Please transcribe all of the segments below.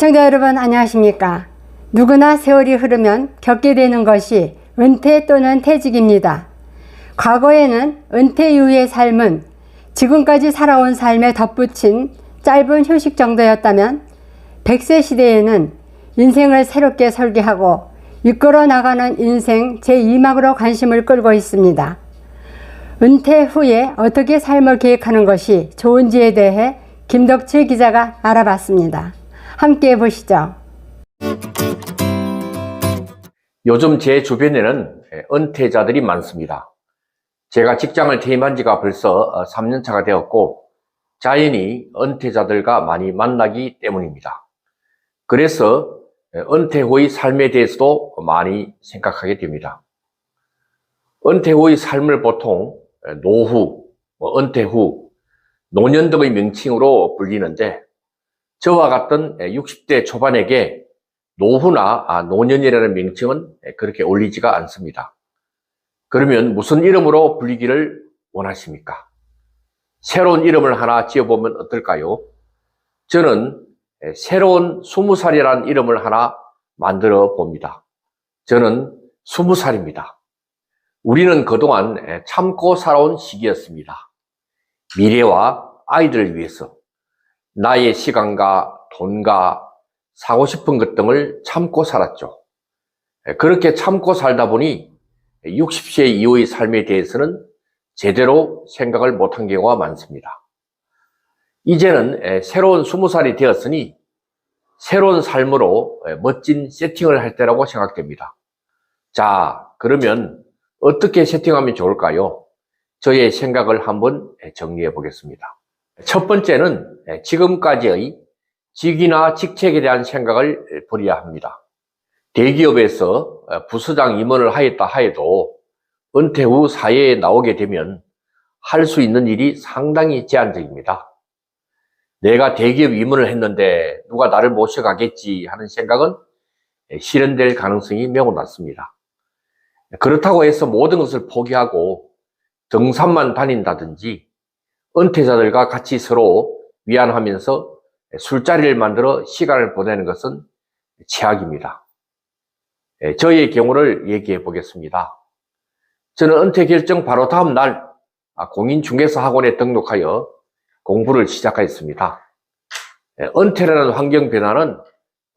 시청자 여러분 안녕하십니까? 누구나 세월이 흐르면 겪게 되는 것이 은퇴 또는 퇴직입니다. 과거에는 은퇴 이후의 삶은 지금까지 살아온 삶에 덧붙인 짧은 휴식 정도였다면 100세 시대에는 인생을 새롭게 설계하고 이끌어 나가는 인생 제2막으로 관심을 끌고 있습니다. 은퇴 후에 어떻게 삶을 계획하는 것이 좋은지에 대해 김덕칠 기자가 알아봤습니다. 함께 보시죠. 요즘 제 주변에는 은퇴자들이 많습니다. 제가 직장을 퇴임한 지가 벌써 3년차가 되었고 자연히 은퇴자들과 많이 만나기 때문입니다. 그래서 은퇴 후의 삶에 대해서도 많이 생각하게 됩니다. 은퇴 후의 삶을 보통 노후, 은퇴 후, 노년 등의 명칭으로 불리는데 저와 같은 60대 초반에게 노후나 노년이라는 명칭은 그렇게 어울리지가 않습니다. 그러면 무슨 이름으로 불리기를 원하십니까? 새로운 이름을 하나 지어보면 어떨까요? 저는 새로운 20살이라는 이름을 하나 만들어 봅니다. 저는 20살입니다. 우리는 그동안 참고 살아온 시기였습니다. 미래와 아이들을 위해서 나의 시간과 돈과 사고 싶은 것 등을 참고 살았죠. 그렇게 참고 살다 보니 60세 이후의 삶에 대해서는 제대로 생각을 못한 경우가 많습니다. 이제는 새로운 20살이 되었으니 새로운 삶으로 멋진 세팅을 할 때라고 생각됩니다. 자, 그러면 어떻게 세팅하면 좋을까요? 저의 생각을 한번 정리해 보겠습니다. 첫 번째는 지금까지의 직위나 직책에 대한 생각을 버려야 합니다. 대기업에서 부서장 임원을 하였다 하여도 은퇴 후 사회에 나오게 되면 할 수 있는 일이 상당히 제한적입니다. 내가 대기업 임원을 했는데 누가 나를 모셔가겠지 하는 생각은 실현될 가능성이 매우 낮습니다. 그렇다고 해서 모든 것을 포기하고 등산만 다닌다든지 은퇴자들과 같이 서로 위안하면서 술자리를 만들어 시간을 보내는 것은 최악입니다. 저의 경우를 얘기해 보겠습니다. 저는 은퇴 결정 바로 다음 날 공인중개사 학원에 등록하여 공부를 시작하였습니다. 은퇴라는 환경 변화는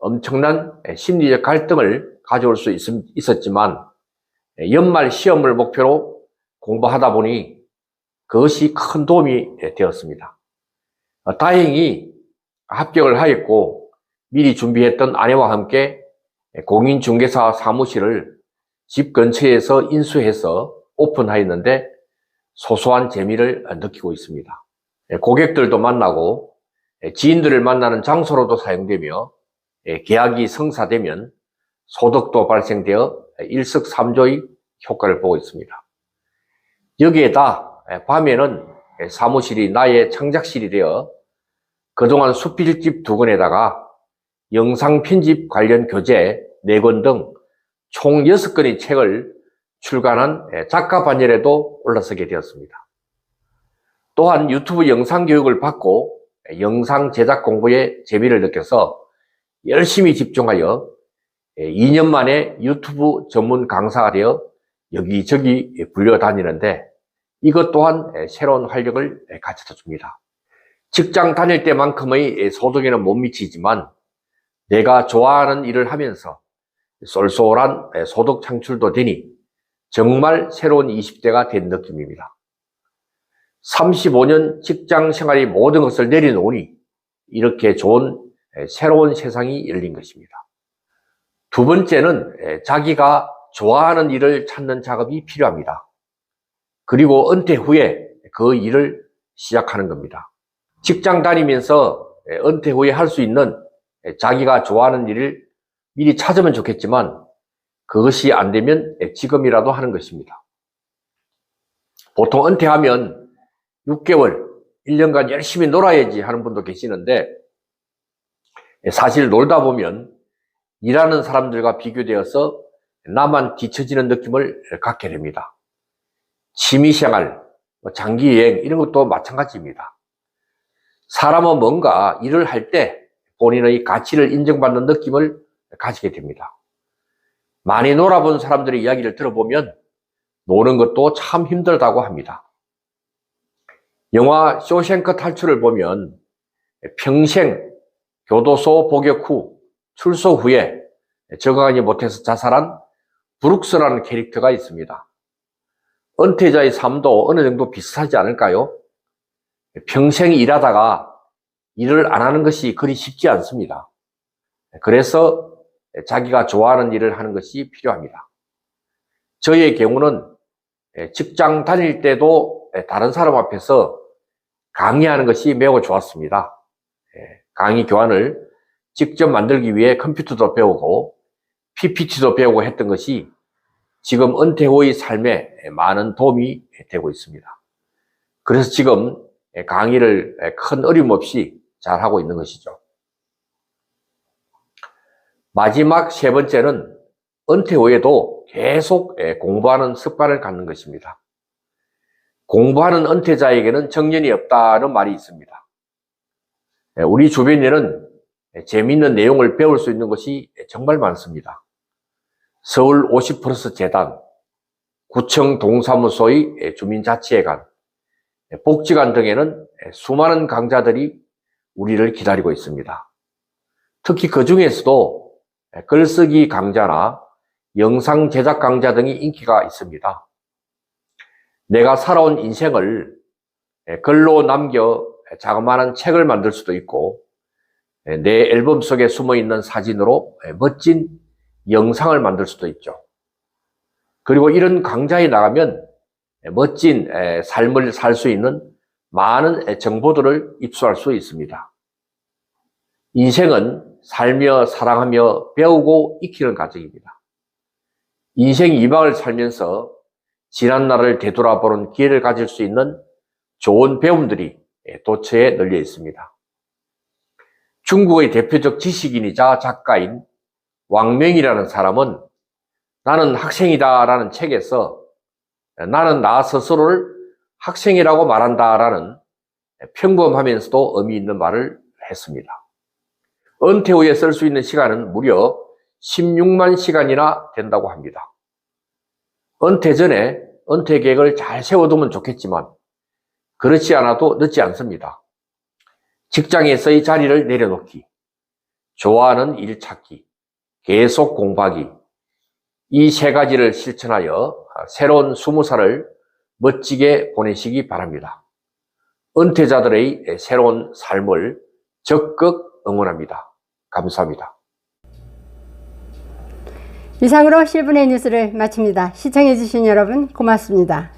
엄청난 심리적 갈등을 가져올 수 있었지만 연말 시험을 목표로 공부하다 보니 그것이 큰 도움이 되었습니다. 다행히 합격을 하였고 미리 준비했던 아내와 함께 공인중개사 사무실을 집 근처에서 인수해서 오픈하였는데 소소한 재미를 느끼고 있습니다. 고객들도 만나고 지인들을 만나는 장소로도 사용되며 계약이 성사되면 소득도 발생되어 일석삼조의 효과를 보고 있습니다. 여기에다 밤에는 사무실이 나의 창작실이 되어 그동안 수필집 2권에다가 영상 편집 관련 교재 4권 등 총 6권의 책을 출간한 작가 반열에도 올라서게 되었습니다. 또한 유튜브 영상 교육을 받고 영상 제작 공부에 재미를 느껴서 열심히 집중하여 2년 만에 유튜브 전문 강사가 되어 여기저기 불려다니는데 이것 또한 새로운 활력을 가져다 줍니다. 직장 다닐 때만큼의 소득에는 못 미치지만 내가 좋아하는 일을 하면서 쏠쏠한 소득 창출도 되니 정말 새로운 20대가 된 느낌입니다. 35년 직장 생활의 모든 것을 내려놓으니 이렇게 좋은 새로운 세상이 열린 것입니다. 두 번째는 자기가 좋아하는 일을 찾는 작업이 필요합니다. 그리고 은퇴 후에 그 일을 시작하는 겁니다. 직장 다니면서 은퇴 후에 할 수 있는 자기가 좋아하는 일을 미리 찾으면 좋겠지만 그것이 안 되면 지금이라도 하는 것입니다. 보통 은퇴하면 6개월, 1년간 열심히 놀아야지 하는 분도 계시는데 사실 놀다 보면 일하는 사람들과 비교되어서 나만 뒤처지는 느낌을 갖게 됩니다. 취미생활, 장기여행 이런 것도 마찬가지입니다. 사람은 뭔가 일을 할 때 본인의 가치를 인정받는 느낌을 가지게 됩니다. 많이 놀아본 사람들의 이야기를 들어보면 노는 것도 참 힘들다고 합니다. 영화 쇼생크 탈출을 보면 평생 교도소 복역 후 출소 후에 적응하지 못해서 자살한 브룩스라는 캐릭터가 있습니다. 은퇴자의 삶도 어느 정도 비슷하지 않을까요? 평생 일하다가 일을 안 하는 것이 그리 쉽지 않습니다. 그래서 자기가 좋아하는 일을 하는 것이 필요합니다. 저의 경우는 직장 다닐 때도 다른 사람 앞에서 강의하는 것이 매우 좋았습니다. 강의 교환을 직접 만들기 위해 컴퓨터도 배우고 PPT도 배우고 했던 것이 지금 은퇴 후의 삶에 많은 도움이 되고 있습니다. 그래서 지금 강의를 큰 어려움 없이 잘 하고 있는 것이죠. 마지막 세 번째는 은퇴 후에도 계속 공부하는 습관을 갖는 것입니다. 공부하는 은퇴자에게는 정년이 없다는 말이 있습니다. 우리 주변에는 재미있는 내용을 배울 수 있는 것이 정말 많습니다. 서울 50+ 재단, 구청 동사무소의 주민자치회관, 복지관 등에는 수많은 강좌들이 우리를 기다리고 있습니다. 특히 그 중에서도 글쓰기 강좌나 영상 제작 강좌 등이 인기가 있습니다. 내가 살아온 인생을 글로 남겨 자그마한 책을 만들 수도 있고, 내 앨범 속에 숨어있는 사진으로 멋진 영상을 만들 수도 있죠. 그리고 이런 강좌에 나가면 멋진 삶을 살 수 있는 많은 정보들을 입수할 수 있습니다. 인생은 살며 사랑하며 배우고 익히는 과정입니다. 인생 2막을 살면서 지난 날을 되돌아보는 기회를 가질 수 있는 좋은 배움들이 도처에 널려 있습니다. 중국의 대표적 지식인이자 작가인 왕명이라는 사람은 나는 학생이다 라는 책에서 나는 나 스스로를 학생이라고 말한다 라는 평범하면서도 의미 있는 말을 했습니다. 은퇴 후에 쓸 수 있는 시간은 무려 16만 시간이나 된다고 합니다. 은퇴 전에 은퇴 계획을 잘 세워두면 좋겠지만 그렇지 않아도 늦지 않습니다. 직장에서의 자리를 내려놓기, 좋아하는 일 찾기, 계속 공부하기, 이 세 가지를 실천하여 새로운 20살을 멋지게 보내시기 바랍니다. 은퇴자들의 새로운 삶을 적극 응원합니다. 감사합니다. 이상으로 7분의 뉴스를 마칩니다. 시청해주신 여러분 고맙습니다.